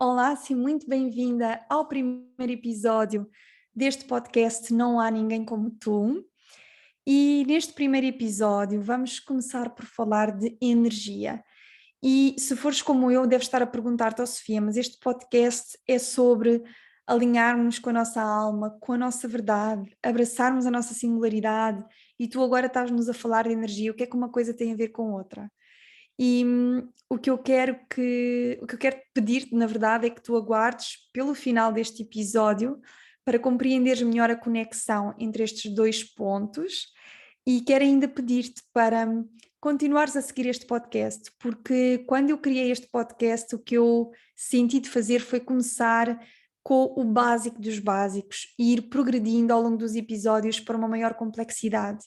Olá, sim, muito bem-vinda ao primeiro episódio deste podcast Não Há Ninguém Como Tu. E neste primeiro episódio vamos começar por falar de energia. E se fores como eu, deves estar a perguntar-te, Sofia, mas este podcast é sobre alinharmos com a nossa alma, com a nossa verdade, abraçarmos a nossa singularidade, e tu agora estás-nos a falar de energia. O que é que uma coisa tem a ver com outra? E o que eu quero pedir-te, na verdade, é que tu aguardes pelo final deste episódio para compreenderes melhor a conexão entre estes dois pontos, e quero ainda pedir-te para continuares a seguir este podcast, porque quando eu criei este podcast, o que eu senti de fazer foi começar com o básico dos básicos e ir progredindo ao longo dos episódios para uma maior complexidade.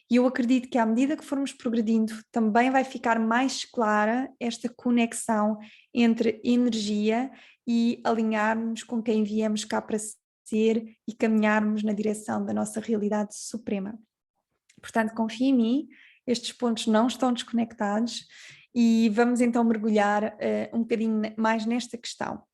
E eu acredito que à medida que formos progredindo, também vai ficar mais clara esta conexão entre energia e alinharmos com quem viemos cá para ser e caminharmos na direção da nossa realidade suprema. Portanto, confia em mim, estes pontos não estão desconectados e vamos então mergulhar um bocadinho mais nesta questão.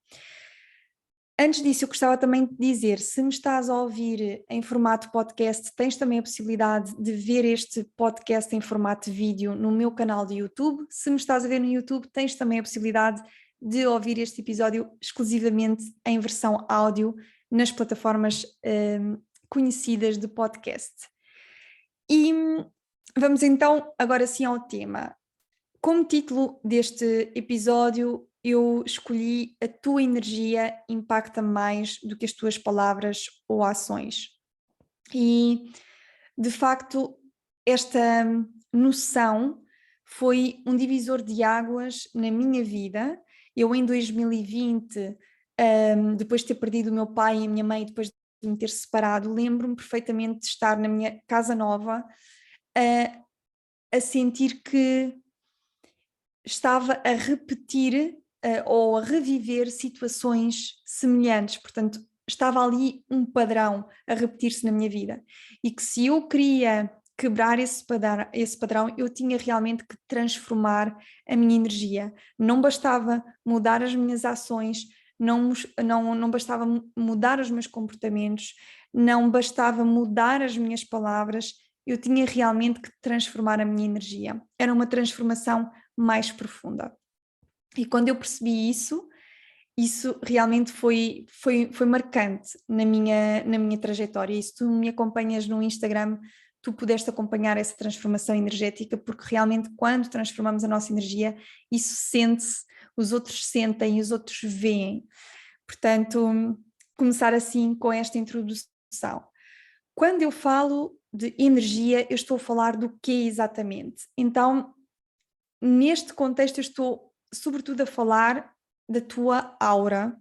Antes disso, eu gostava também de dizer, se me estás a ouvir em formato podcast, tens também a possibilidade de ver este podcast em formato vídeo no meu canal de YouTube. Se me estás a ver no YouTube, tens também a possibilidade de ouvir este episódio exclusivamente em versão áudio nas plataformas conhecidas de podcast. E vamos então agora sim ao tema. Como título deste episódio, eu escolhi A Tua Energia Impacta Mais do que as Tuas Palavras ou Ações. E, de facto, esta noção foi um divisor de águas na minha vida. Eu, em 2020, depois de ter perdido o meu pai e a minha mãe, depois de me ter separado, lembro-me perfeitamente de estar na minha casa nova, a sentir que estava a repetir ou a reviver situações semelhantes, portanto, estava ali um padrão a repetir-se na minha vida, e que se eu queria quebrar esse padrão, eu tinha realmente que transformar a minha energia. Não bastava mudar as minhas ações, não bastava mudar os meus comportamentos, não bastava mudar as minhas palavras, eu tinha realmente que transformar a minha energia. Era uma transformação mais profunda. E quando eu percebi isso realmente foi marcante na minha trajetória. E se tu me acompanhas no Instagram, tu pudeste acompanhar essa transformação energética, porque realmente quando transformamos a nossa energia, isso sente-se, os outros sentem, os outros veem. Portanto, começar assim com esta introdução. Quando eu falo de energia, eu estou a falar do quê exatamente? Então, neste contexto, eu estou sobretudo a falar da tua aura,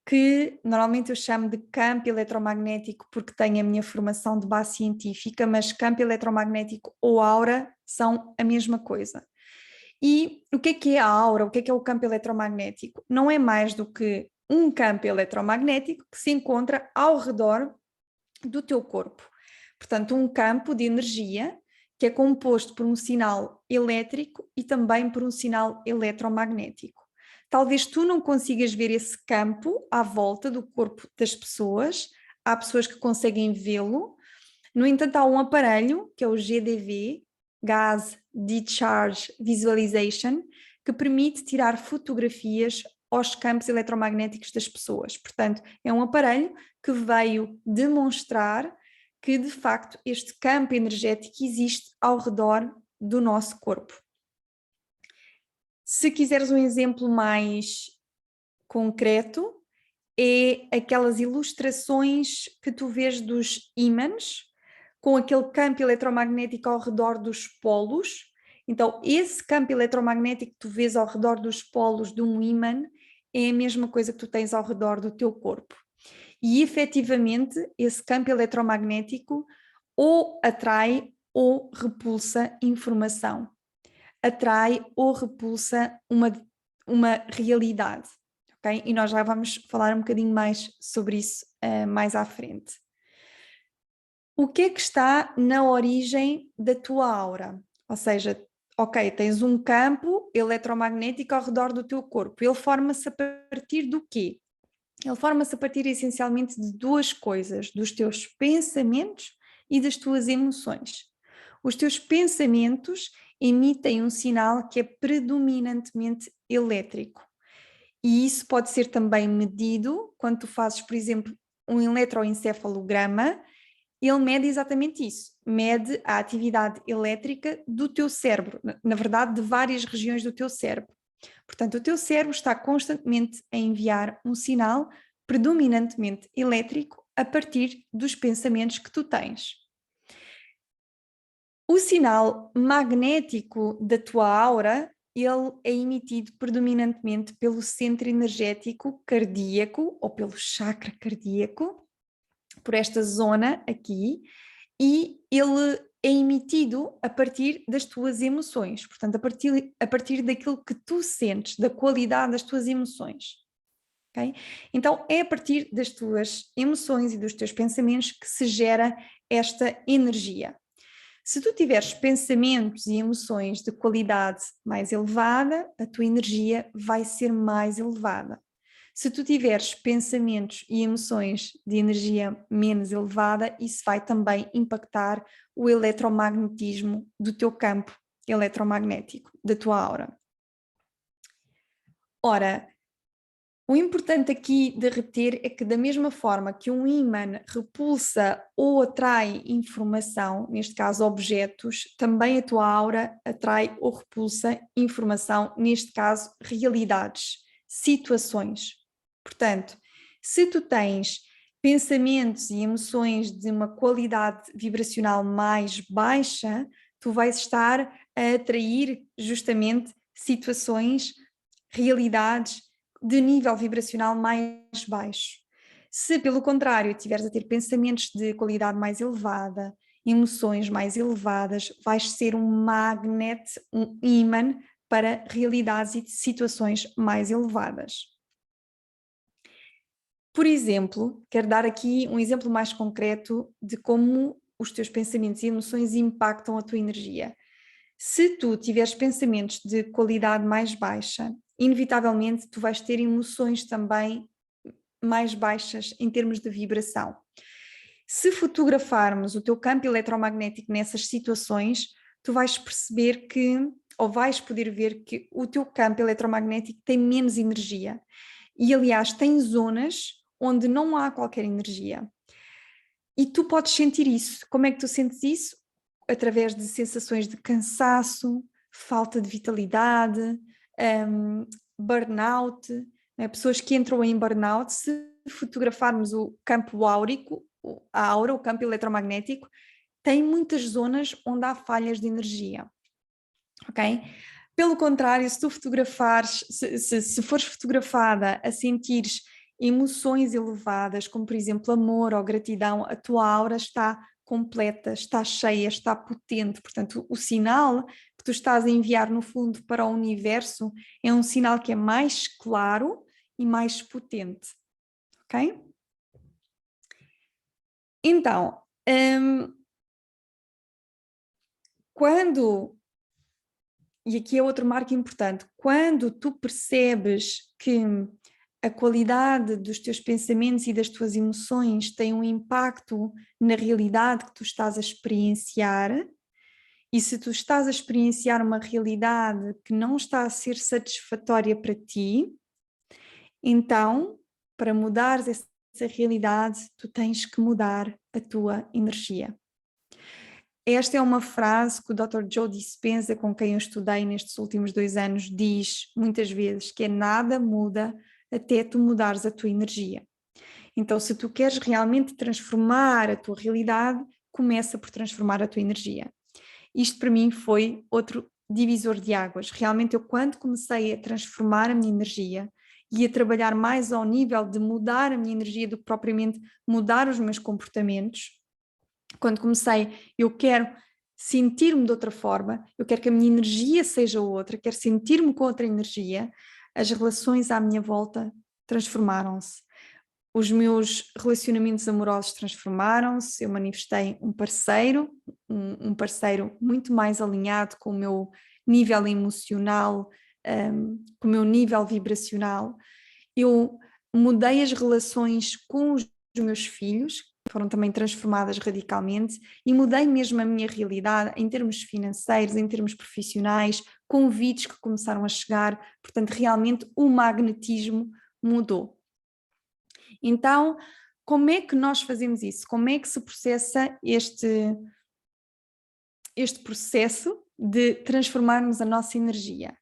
que normalmente eu chamo de campo eletromagnético porque tenho a minha formação de base científica, mas campo eletromagnético ou aura são a mesma coisa. E o que é a aura? O que é o campo eletromagnético? Não é mais do que um campo eletromagnético que se encontra ao redor do teu corpo. Portanto, um campo de energia que é composto por um sinal elétrico e também por um sinal eletromagnético. Talvez tu não consigas ver esse campo à volta do corpo das pessoas, há pessoas que conseguem vê-lo. No entanto, há um aparelho, que é o GDV, Gas Discharge Visualization, que permite tirar fotografias aos campos eletromagnéticos das pessoas. Portanto, é um aparelho que veio demonstrar que, de facto, este campo energético existe ao redor do nosso corpo. Se quiseres um exemplo mais concreto, é aquelas ilustrações que tu vês dos ímãs, com aquele campo eletromagnético ao redor dos polos. Então, esse campo eletromagnético que tu vês ao redor dos polos de um ímã é a mesma coisa que tu tens ao redor do teu corpo. E, efetivamente, esse campo eletromagnético ou atrai ou repulsa informação. Atrai ou repulsa uma realidade. Okay? E nós já vamos falar um bocadinho mais sobre isso mais à frente. O que é que está na origem da tua aura? Ou seja, ok, tens um campo eletromagnético ao redor do teu corpo. Ele forma-se a partir do quê? Ele forma-se a partir essencialmente de duas coisas, dos teus pensamentos e das tuas emoções. Os teus pensamentos emitem um sinal que é predominantemente elétrico. E isso pode ser também medido quando tu fazes, por exemplo, um eletroencefalograma. Ele mede exatamente isso, mede a atividade elétrica do teu cérebro, na verdade, de várias regiões do teu cérebro. Portanto, o teu cérebro está constantemente a enviar um sinal predominantemente elétrico a partir dos pensamentos que tu tens. O sinal magnético da tua aura, ele é emitido predominantemente pelo centro energético cardíaco ou pelo chakra cardíaco, por esta zona aqui, e ele é emitido a partir das tuas emoções, portanto, a partir daquilo que tu sentes, da qualidade das tuas emoções. Okay? Então, é a partir das tuas emoções e dos teus pensamentos que se gera esta energia. Se tu tiveres pensamentos e emoções de qualidade mais elevada, a tua energia vai ser mais elevada. Se tu tiveres pensamentos e emoções de energia menos elevada, isso vai também impactar o eletromagnetismo do teu campo eletromagnético, da tua aura. Ora, o importante aqui de reter é que da mesma forma que um ímã repulsa ou atrai informação, neste caso objetos, também a tua aura atrai ou repulsa informação, neste caso realidades, situações. Portanto, se tu tens pensamentos e emoções de uma qualidade vibracional mais baixa, tu vais estar a atrair justamente situações, realidades de nível vibracional mais baixo. Se, pelo contrário, estiveres a ter pensamentos de qualidade mais elevada, emoções mais elevadas, vais ser um magnet, um ímã para realidades e situações mais elevadas. Por exemplo, quero dar aqui um exemplo mais concreto de como os teus pensamentos e emoções impactam a tua energia. Se tu tiveres pensamentos de qualidade mais baixa, inevitavelmente tu vais ter emoções também mais baixas em termos de vibração. Se fotografarmos o teu campo eletromagnético nessas situações, tu vais perceber que, ou vais poder ver que o teu campo eletromagnético tem menos energia. E aliás, tem zonas onde não há qualquer energia. E tu podes sentir isso. Como é que tu sentes isso? Através de sensações de cansaço, falta de vitalidade, burnout, né? Pessoas que entram em burnout, se fotografarmos o campo áurico, a aura, o campo eletromagnético, tem muitas zonas onde há falhas de energia, ok? Pelo contrário, se tu fotografares, se fores fotografada a sentires emoções elevadas, como por exemplo amor ou gratidão, a tua aura está completa, está cheia, está potente. Portanto, o sinal que tu estás a enviar no fundo para o universo é um sinal que é mais claro e mais potente, ok? Então, quando, e aqui é outro marco importante, quando tu percebes que a qualidade dos teus pensamentos e das tuas emoções tem um impacto na realidade que tu estás a experienciar, e se tu estás a experienciar uma realidade que não está a ser satisfatória para ti, então, para mudares essa realidade, tu tens que mudar a tua energia. Esta é uma frase que o Dr. Joe Dispenza, com quem eu estudei nestes últimos 2 anos, diz muitas vezes, que é nada muda até tu mudares a tua energia. Então, se tu queres realmente transformar a tua realidade, começa por transformar a tua energia. Isto para mim foi outro divisor de águas. Realmente eu, quando comecei a transformar a minha energia e a trabalhar mais ao nível de mudar a minha energia do que propriamente mudar os meus comportamentos, quando comecei, eu quero sentir-me de outra forma, eu quero que a minha energia seja outra, quero sentir-me com outra energia, as relações à minha volta transformaram-se. Os meus relacionamentos amorosos transformaram-se, eu manifestei um parceiro muito mais alinhado com o meu nível emocional, com o meu nível vibracional. Eu mudei as relações com os meus filhos, que foram também transformadas radicalmente, e mudei mesmo a minha realidade em termos financeiros, em termos profissionais, convites que começaram a chegar, portanto realmente o magnetismo mudou. Então, como é que nós fazemos isso? Como é que se processa este processo de transformarmos a nossa energia?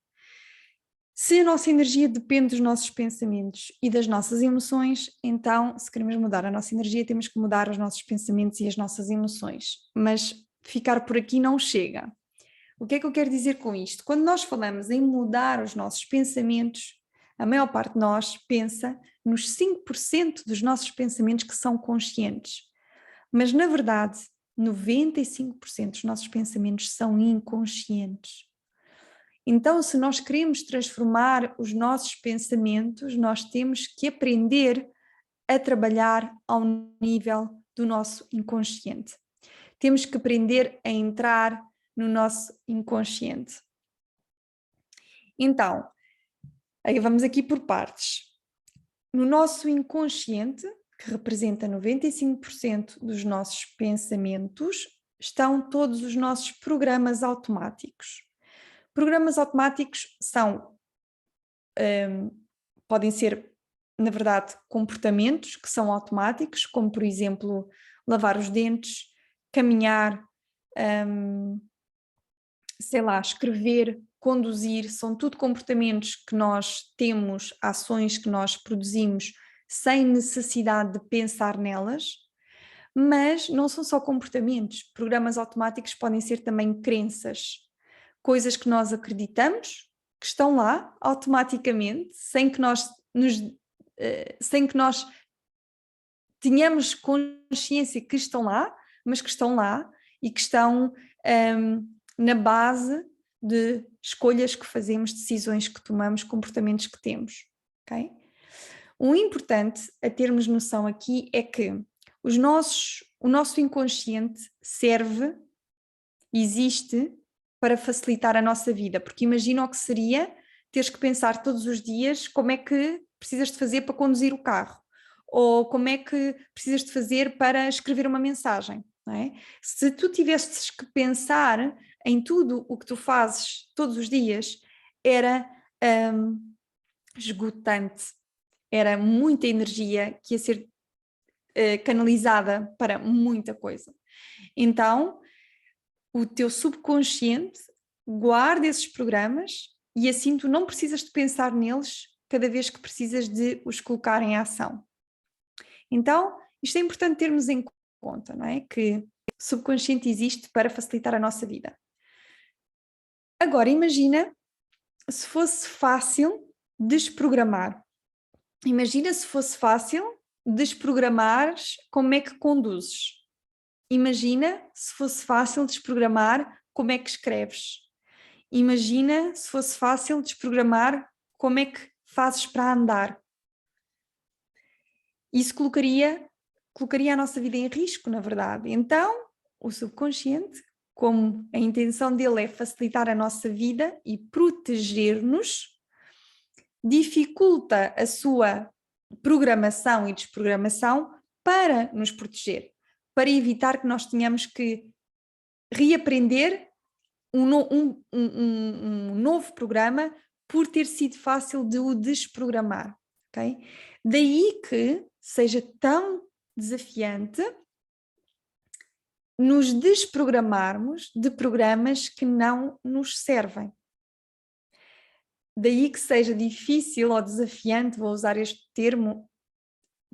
Se a nossa energia depende dos nossos pensamentos e das nossas emoções, então, se queremos mudar a nossa energia, temos que mudar os nossos pensamentos e as nossas emoções. Mas ficar por aqui não chega. O que é que eu quero dizer com isto? Quando nós falamos em mudar os nossos pensamentos, a maior parte de nós pensa nos 5% dos nossos pensamentos que são conscientes. Mas, na verdade, 95% dos nossos pensamentos são inconscientes. Então, se nós queremos transformar os nossos pensamentos, nós temos que aprender a trabalhar ao nível do nosso inconsciente. Temos que aprender a entrar no nosso inconsciente. Então, aí vamos aqui por partes. No nosso inconsciente, que representa 95% dos nossos pensamentos, estão todos os nossos programas automáticos. Programas automáticos podem ser, na verdade, comportamentos que são automáticos, como por exemplo, lavar os dentes, caminhar, escrever, conduzir, são tudo comportamentos que nós temos, ações que nós produzimos sem necessidade de pensar nelas, mas não são só comportamentos, programas automáticos podem ser também crenças, coisas que nós acreditamos, que estão lá automaticamente, sem que nós tenhamos consciência que estão lá, mas que estão lá e que estão na base de escolhas que fazemos, decisões que tomamos, comportamentos que temos, ok? O importante a termos noção aqui é que o nosso inconsciente existe para facilitar a nossa vida, porque imagina o que seria teres que pensar todos os dias como é que precisas de fazer para conduzir o carro, ou como é que precisas de fazer para escrever uma mensagem, não é? Se tu tivesses que pensar em tudo o que tu fazes todos os dias, era esgotante, era muita energia que ia ser canalizada para muita coisa. Então, o teu subconsciente guarda esses programas e assim tu não precisas de pensar neles cada vez que precisas de os colocar em ação. Então, isto é importante termos em conta, não é? Que o subconsciente existe para facilitar a nossa vida. Agora, imagina se fosse fácil desprogramar. Imagina se fosse fácil desprogramares como é que conduzes. Imagina se fosse fácil desprogramar como é que escreves. Imagina se fosse fácil desprogramar como é que fazes para andar. Isso colocaria a nossa vida em risco, na verdade. Então, o subconsciente, como a intenção dele é facilitar a nossa vida e proteger-nos, dificulta a sua programação e desprogramação para nos proteger, para evitar que nós tenhamos que reaprender um novo programa por ter sido fácil de o desprogramar, ok? Daí que seja tão desafiante nos desprogramarmos de programas que não nos servem. Daí que seja difícil ou desafiante, vou usar este termo,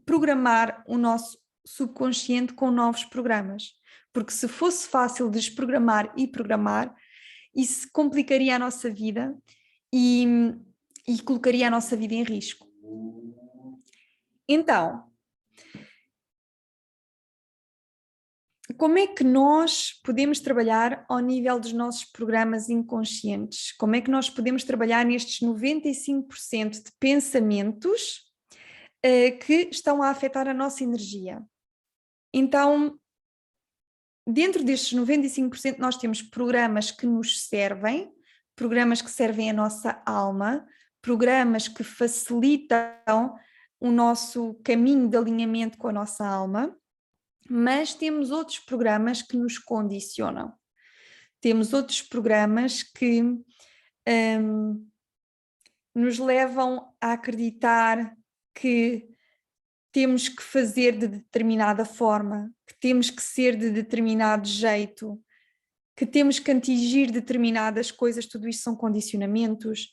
programar o nosso subconsciente com novos programas. Porque se fosse fácil desprogramar e programar, isso complicaria a nossa vida e colocaria a nossa vida em risco. Então, como é que nós podemos trabalhar ao nível dos nossos programas inconscientes? Como é que nós podemos trabalhar nestes 95% de pensamentos que estão a afetar a nossa energia? Então, dentro destes 95% nós temos programas que nos servem, programas que servem a nossa alma, programas que facilitam o nosso caminho de alinhamento com a nossa alma, mas temos outros programas que nos condicionam. Temos outros programas que nos levam a acreditar que temos que fazer de determinada forma, que temos que ser de determinado jeito, que temos que atingir determinadas coisas. Tudo isto são condicionamentos.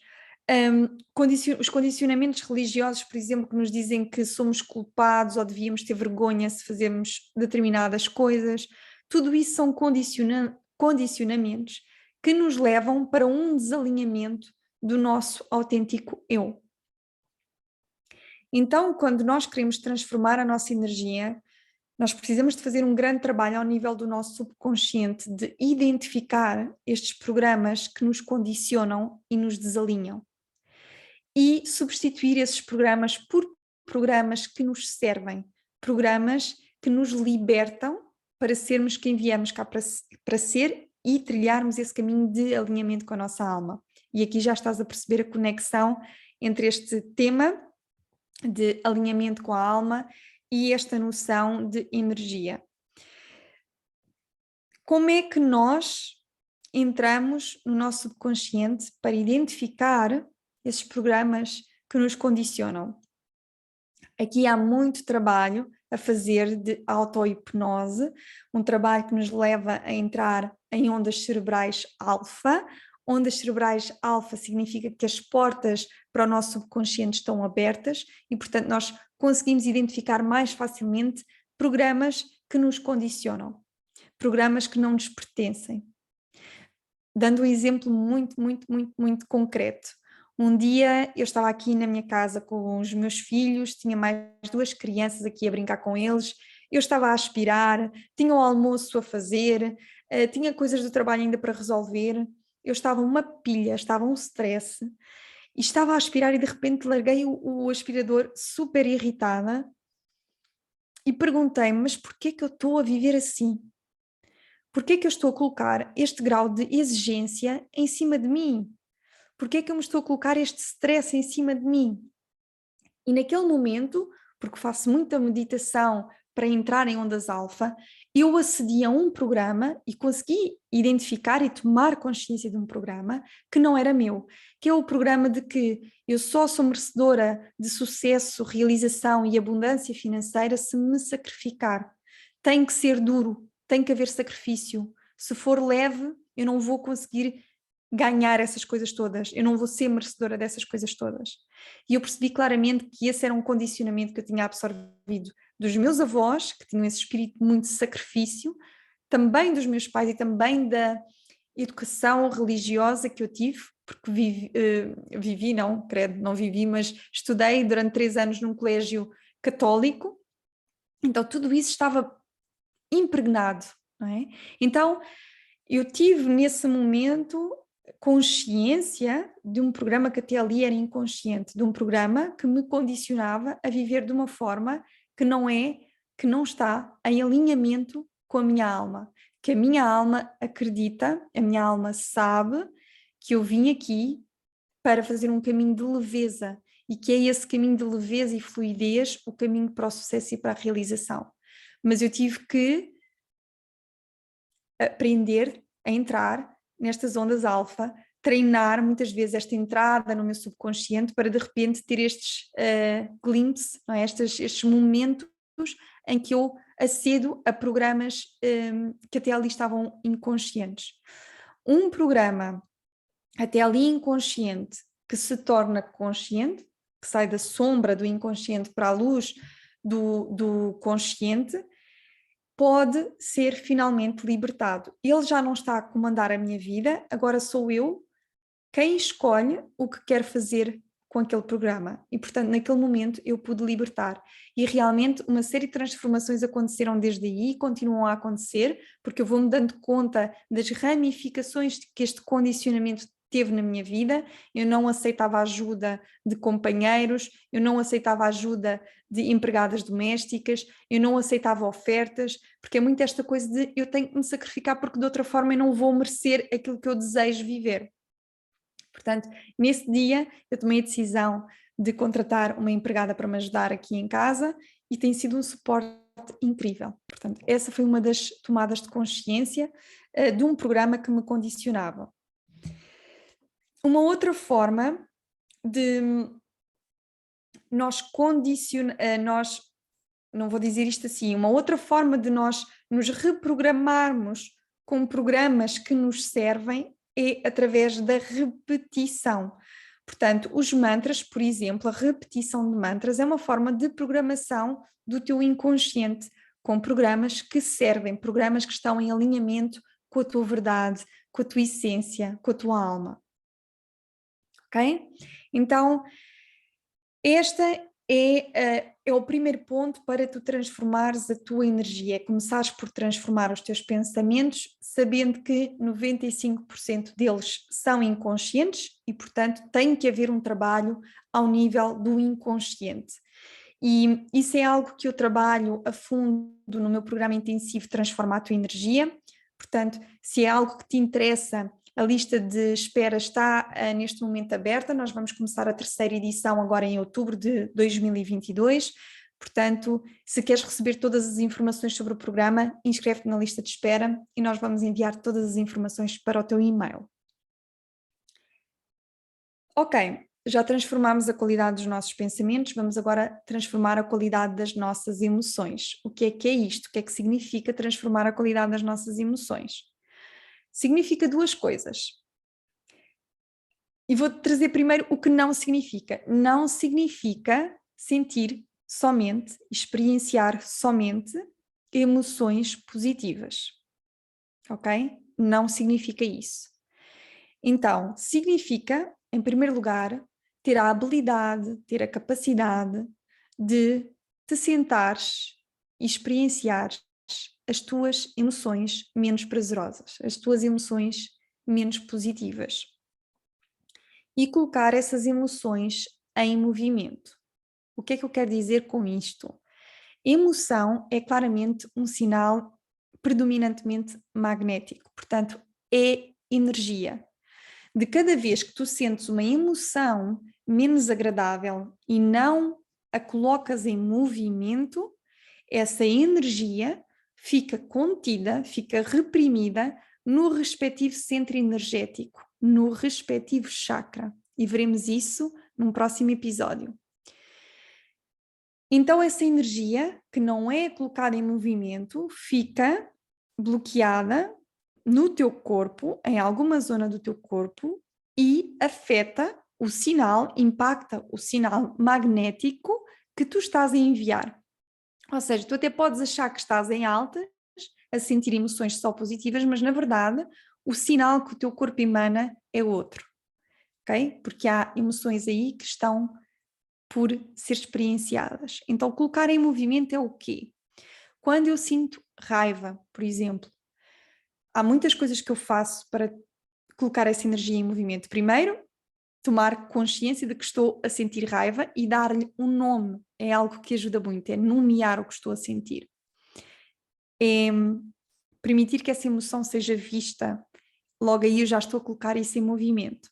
Os condicionamentos religiosos, por exemplo, que nos dizem que somos culpados ou devíamos ter vergonha se fazermos determinadas coisas, tudo isso são condicionamentos que nos levam para um desalinhamento do nosso autêntico eu. Então, quando nós queremos transformar a nossa energia, nós precisamos de fazer um grande trabalho ao nível do nosso subconsciente, de identificar estes programas que nos condicionam e nos desalinham. E substituir esses programas por programas que nos servem, programas que nos libertam para sermos quem viemos cá para ser e trilharmos esse caminho de alinhamento com a nossa alma. E aqui já estás a perceber a conexão entre este tema de alinhamento com a alma e esta noção de energia. Como é que nós entramos no nosso subconsciente para identificar esses programas que nos condicionam? Aqui há muito trabalho a fazer de auto-hipnose, um trabalho que nos leva a entrar em ondas cerebrais alfa. Ondas cerebrais alfa significa que as portas para o nosso subconsciente estão abertas e, portanto, nós conseguimos identificar mais facilmente programas que nos condicionam, programas que não nos pertencem. Dando um exemplo muito concreto. Um dia eu estava aqui na minha casa com os meus filhos, tinha mais 2 crianças aqui a brincar com eles, eu estava a aspirar, tinha o almoço a fazer, tinha coisas do trabalho ainda para resolver, eu estava uma pilha, estava um stress, e estava a aspirar e de repente larguei o aspirador super irritada e perguntei-me, mas porquê que eu estou a viver assim? Porquê que eu estou a colocar este grau de exigência em cima de mim? Porquê que eu me estou a colocar este stress em cima de mim? E naquele momento, porque faço muita meditação para entrar em ondas alfa, eu acedi a um programa e consegui identificar e tomar consciência de um programa que não era meu, que é o programa de que eu só sou merecedora de sucesso, realização e abundância financeira se me sacrificar. Tem que ser duro, tem que haver sacrifício. Se for leve, eu não vou conseguir ganhar essas coisas todas, eu não vou ser merecedora dessas coisas todas. E eu percebi claramente que esse era um condicionamento que eu tinha absorvido dos meus avós, que tinham esse espírito muito de sacrifício, também dos meus pais e também da educação religiosa que eu tive, porque não vivi, mas estudei durante 3 anos num colégio católico, então tudo isso estava impregnado, não é? Então eu tive nesse momento consciência de um programa que até ali era inconsciente, de um programa que me condicionava a viver de uma forma que não está em alinhamento com a minha alma, que a minha alma acredita, a minha alma sabe que eu vim aqui para fazer um caminho de leveza e que é esse caminho de leveza e fluidez o caminho para o sucesso e para a realização. Mas eu tive que aprender a entrar nestas ondas alfa, treinar muitas vezes esta entrada no meu subconsciente para de repente ter estes glimpses, não é? estes momentos em que eu acedo a programas que até ali estavam inconscientes. Um programa até ali inconsciente que se torna consciente, que sai da sombra do inconsciente para a luz do consciente, pode ser finalmente libertado. Ele já não está a comandar a minha vida, agora sou eu quem escolhe o que quer fazer com aquele programa. E, portanto, naquele momento eu pude libertar. E realmente uma série de transformações aconteceram desde aí e continuam a acontecer, porque eu vou-me dando conta das ramificações que este condicionamento teve na minha vida. Eu não aceitava ajuda de companheiros, eu não aceitava ajuda de empregadas domésticas, eu não aceitava ofertas, porque é muito esta coisa de eu tenho que me sacrificar porque de outra forma eu não vou merecer aquilo que eu desejo viver. Portanto, nesse dia eu tomei a decisão de contratar uma empregada para me ajudar aqui em casa e tem sido um suporte incrível. Portanto, essa foi uma das tomadas de consciência de um programa que me condicionava. Uma outra forma de nós nós, não vou dizer isto assim, uma outra forma de nós nos reprogramarmos com programas que nos servem é através da repetição. Portanto, os mantras, por exemplo, a repetição de mantras é uma forma de programação do teu inconsciente, com programas que servem, programas que estão em alinhamento com a tua verdade, com a tua essência, com a tua alma. Ok? Então, esta é o primeiro ponto para tu transformares a tua energia, é começares por transformar os teus pensamentos, sabendo que 95% deles são inconscientes e, portanto, tem que haver um trabalho ao nível do inconsciente. E isso é algo que eu trabalho a fundo no meu programa intensivo Transforma a Tua Energia. Portanto, se é algo que te interessa, a lista de espera está neste momento aberta. Nós vamos começar a terceira edição agora em outubro de 2022. Portanto, se queres receber todas as informações sobre o programa, inscreve-te na lista de espera e nós vamos enviar todas as informações para o teu e-mail. Ok, já transformámos a qualidade dos nossos pensamentos, vamos agora transformar a qualidade das nossas emoções. O que é isto? O que é que significa transformar a qualidade das nossas emoções? Significa duas coisas. E vou-te trazer primeiro o que não significa. Não significa sentir somente, experienciar somente emoções positivas. Ok? Não significa isso. Então, significa, em primeiro lugar, ter a habilidade, ter a capacidade de te sentares e experienciares as tuas emoções menos prazerosas, as tuas emoções menos positivas. E colocar essas emoções em movimento. O que é que eu quero dizer com isto? Emoção é claramente um sinal predominantemente magnético, portanto, é energia. De cada vez que tu sentes uma emoção menos agradável e não a colocas em movimento, essa energia fica contida, fica reprimida no respectivo centro energético, no respectivo chakra. E veremos isso num próximo episódio. Então, essa energia que não é colocada em movimento fica bloqueada no teu corpo, em alguma zona do teu corpo, e afeta o sinal, impacta o sinal magnético que tu estás a enviar. Ou seja, tu até podes achar que estás em altas, a sentir emoções só positivas, mas na verdade o sinal que o teu corpo emana é outro, ok? Porque há emoções aí que estão por ser experienciadas. Então, colocar em movimento é o quê? Quando eu sinto raiva, por exemplo, há muitas coisas que eu faço para colocar essa energia em movimento. Primeiro, tomar consciência de que estou a sentir raiva e dar-lhe um nome. É algo que ajuda muito, é nomear o que estou a sentir. É permitir que essa emoção seja vista. Logo aí eu já estou a colocar isso em movimento.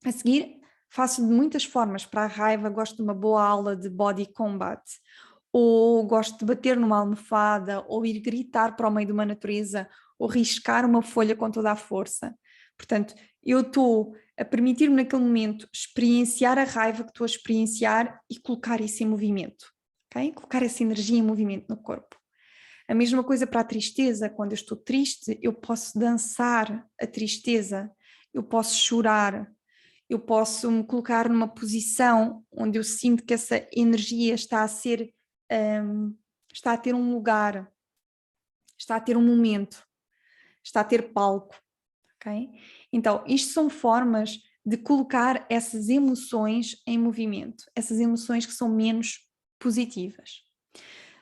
A seguir, faço de muitas formas. Para a raiva, gosto de uma boa aula de body combat, ou gosto de bater numa almofada, ou ir gritar para o meio de uma natureza, ou riscar uma folha com toda a força. Portanto, eu estou a permitir-me naquele momento experienciar a raiva que estou a experienciar e colocar isso em movimento. Okay? Colocar essa energia em movimento no corpo. A mesma coisa para a tristeza. Quando eu estou triste, eu posso dançar a tristeza, eu posso chorar, eu posso me colocar numa posição onde eu sinto que essa energia está a ter um lugar, está a ter um momento, está a ter palco, ok? Então, isto são formas de colocar essas emoções em movimento, essas emoções que são menos positivas.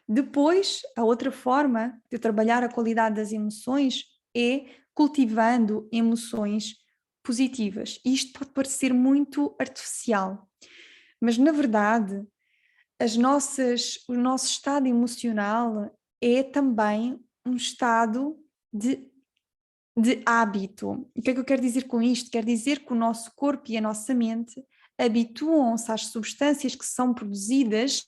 Depois, a outra forma de trabalhar a qualidade das emoções é cultivando emoções positivas. E isto pode parecer muito artificial, mas na verdade o nosso estado emocional é também um estado de de hábito. E o que é que eu quero dizer com isto? Quero dizer que o nosso corpo e a nossa mente habituam-se às substâncias que são produzidas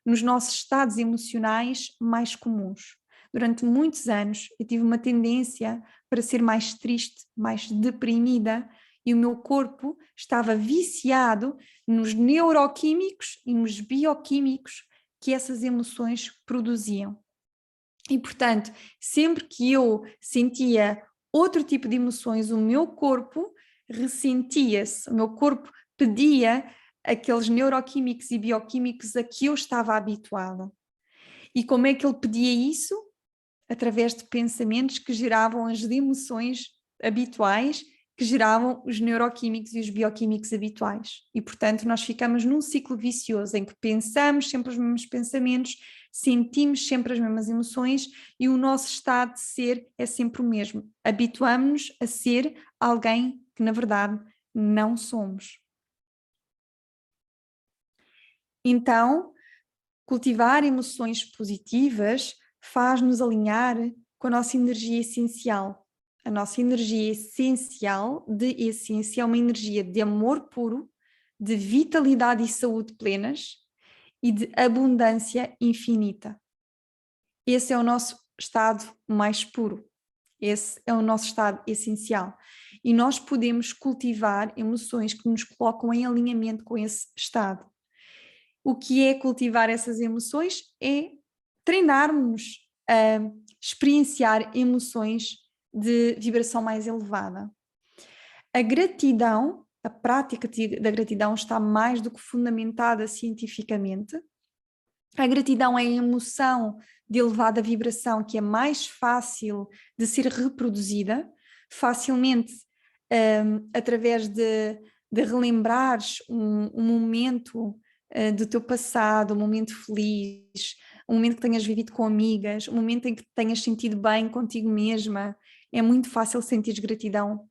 nos nossos estados emocionais mais comuns. Durante muitos anos eu tive uma tendência para ser mais triste, mais deprimida, e o meu corpo estava viciado nos neuroquímicos e nos bioquímicos que essas emoções produziam. E, portanto, sempre que eu sentia outro tipo de emoções, o meu corpo ressentia-se, o meu corpo pedia aqueles neuroquímicos e bioquímicos a que eu estava habituada. E como é que ele pedia isso? Através de pensamentos que geravam as emoções habituais, que geravam os neuroquímicos e os bioquímicos habituais. E, portanto, nós ficamos num ciclo vicioso em que pensamos sempre os mesmos pensamentos, sentimos sempre as mesmas emoções e o nosso estado de ser é sempre o mesmo. Habituamos-nos a ser alguém que, na verdade, não somos. Então, cultivar emoções positivas faz-nos alinhar com a nossa energia essencial. A nossa energia essencial de essência é uma energia de amor puro, de vitalidade e saúde plenas e de abundância infinita. Esse é o nosso estado mais puro. Esse é o nosso estado essencial. E nós podemos cultivar emoções que nos colocam em alinhamento com esse estado. O que é cultivar essas emoções? É treinarmos a experienciar emoções de vibração mais elevada. A gratidão, a prática da gratidão está mais do que fundamentada cientificamente. A gratidão é a emoção de elevada vibração que é mais fácil de ser reproduzida, facilmente através de relembrares um momento do teu passado, um momento feliz, um momento que tenhas vivido com amigas, um momento em que tenhas sentido bem contigo mesma. É muito fácil sentir gratidão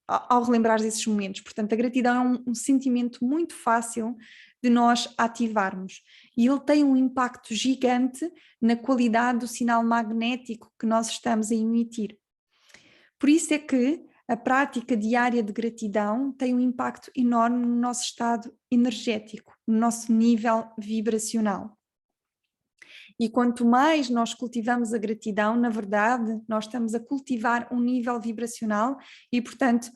ao relembrar esses momentos. Portanto, a gratidão é um sentimento muito fácil de nós ativarmos. E ele tem um impacto gigante na qualidade do sinal magnético que nós estamos a emitir. Por isso é que a prática diária de gratidão tem um impacto enorme no nosso estado energético, no nosso nível vibracional. E quanto mais nós cultivamos a gratidão, na verdade, nós estamos a cultivar um nível vibracional e, portanto,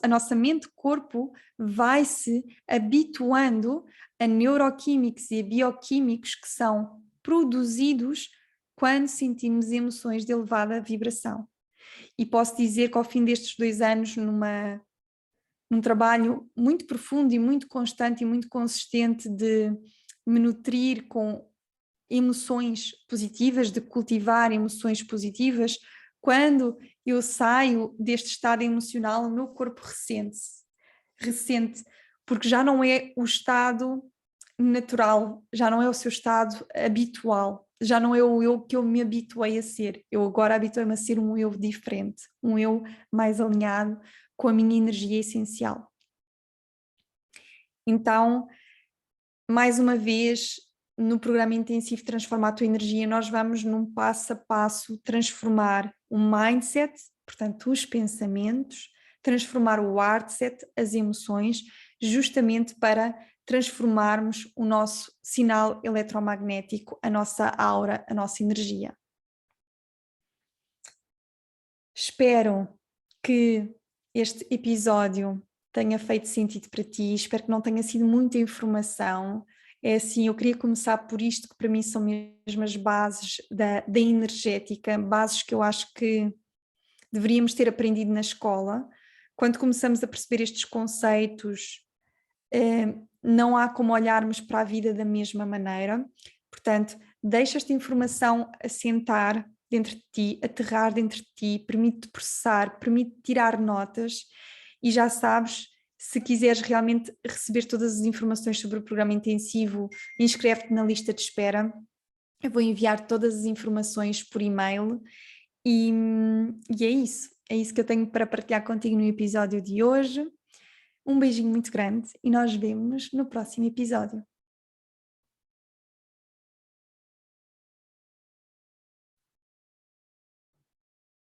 a nossa mente-corpo vai se habituando a neuroquímicos e a bioquímicos que são produzidos quando sentimos emoções de elevada vibração. E posso dizer que ao fim destes 2 anos, num trabalho muito profundo e muito constante e muito consistente de me nutrir com emoções positivas, de cultivar emoções positivas, quando eu saio deste estado emocional, o meu corpo ressente, porque já não é o estado natural, já não é o seu estado habitual, já não é o eu que eu me habituei a ser. Eu agora habituei-me a ser um eu diferente, um eu mais alinhado com a minha energia essencial. Então, mais uma vez, no programa intensivo Transformar a Tua Energia, nós vamos num passo a passo transformar o mindset, portanto os pensamentos, transformar o heartset, as emoções, justamente para transformarmos o nosso sinal eletromagnético, a nossa aura, a nossa energia. Espero que este episódio tenha feito sentido para ti, espero que não tenha sido muita informação. É assim, eu queria começar por isto, que para mim são mesmo as bases da energética, bases que eu acho que deveríamos ter aprendido na escola. Quando começamos a perceber estes conceitos, não há como olharmos para a vida da mesma maneira. Portanto, deixa esta informação assentar dentro de ti, aterrar dentro de ti, permite-te processar, permite tirar notas e já sabes, se quiseres realmente receber todas as informações sobre o programa intensivo, inscreve-te na lista de espera. Eu vou enviar todas as informações por e-mail e é isso. É isso que eu tenho para partilhar contigo no episódio de hoje. Um beijinho muito grande e nós vemos no próximo episódio.